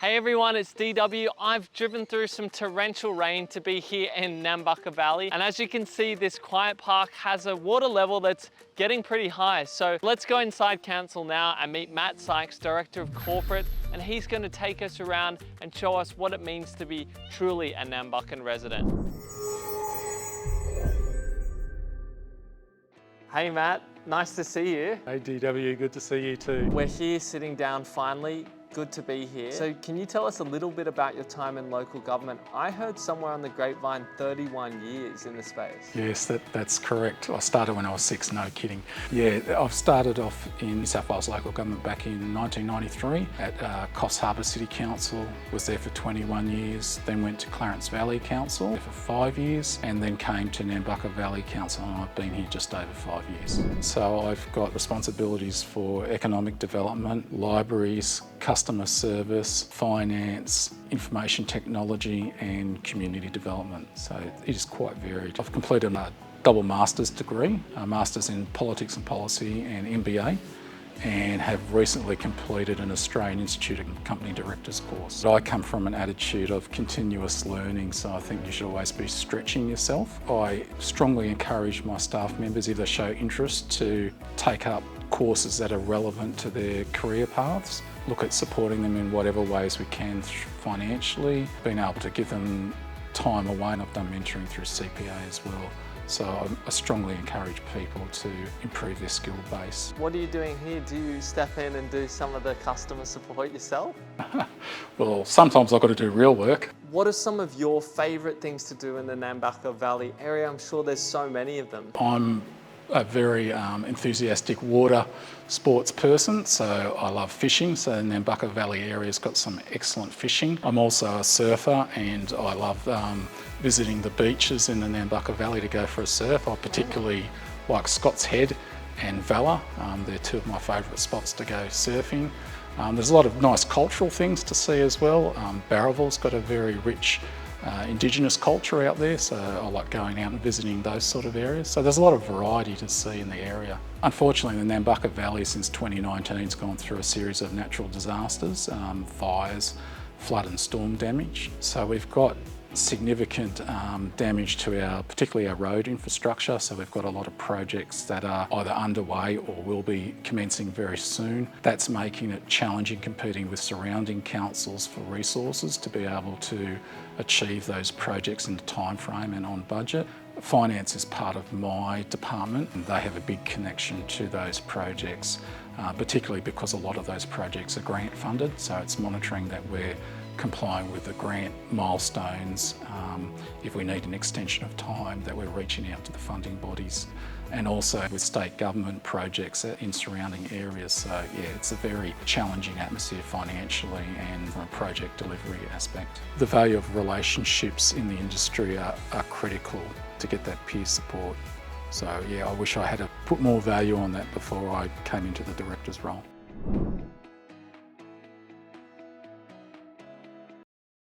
Hey everyone, it's DW. I've driven through some torrential rain to be here in Nambucca Valley. And as you can see, this quiet park has a water level that's getting pretty high. So let's go inside council now and meet Matt Sykes, Director of Corporate, and he's going to take us around and show us what it means to be truly a Nambuccan resident. Hey Matt, nice to see you. Hey DW, good to see you too. We're here sitting down finally. Good to be here. So can you tell us a little bit about your time in local government? I heard somewhere on the grapevine 31 years in the space. Yes, that's correct. I started when I was 6, no kidding. Yeah, I've started off in New South Wales local government back in 1993 at Coffs Harbour City Council, was there for 21 years, then went to Clarence Valley Council for 5 years, and then came to Nambucca Valley Council, and I've been here just over 5 years. So I've got responsibilities for economic development, libraries, customer service, finance, information technology and community development. So it is quite varied. I've completed a double master's degree, a master's in politics and policy and MBA, and have recently completed an Australian Institute of Company Directors course. I come from an attitude of continuous learning, so I think you should always be stretching yourself. I strongly encourage my staff members, if they show interest, to take up courses that are relevant to their career paths. Look at supporting them in whatever ways we can financially, being able to give them time away, and I've done mentoring through CPA as well. So I strongly encourage people to improve their skill base. What are you doing here? Do you step in and do some of the customer support yourself? Well, sometimes I've got to do real work. What are some of your favourite things to do in the Nambucca Valley area? I'm sure there's so many of them. I'm a very enthusiastic water sports person, so I love fishing. So the Nambucca Valley area's got some excellent fishing. I'm also a surfer, and I love visiting the beaches in the Nambucca Valley to go for a surf. I particularly like Scott's Head and Valor. They're two of my favourite spots to go surfing. There's a lot of nice cultural things to see as well. Barraville's got a very rich Indigenous culture out there, so I like going out and visiting those sort of areas. So there's a lot of variety to see in the area. Unfortunately, the Nambucca Valley since 2019 has gone through a series of natural disasters, fires, flood and storm damage. So we've got significant damage to particularly our road infrastructure. So we've got a lot of projects that are either underway or will be commencing very soon. That's making it challenging competing with surrounding councils for resources to be able to achieve those projects in the time frame and on budget. Finance is part of my department, and they have a big connection to those projects, particularly because a lot of those projects are grant funded. So it's monitoring that we're complying with the grant milestones, if we need an extension of time, that we're reaching out to the funding bodies, and also with state government projects in surrounding areas. So yeah, it's a very challenging atmosphere financially and from a project delivery aspect. The value of relationships in the industry are critical to get that peer support. So yeah, I wish I had put more value on that before I came into the director's role.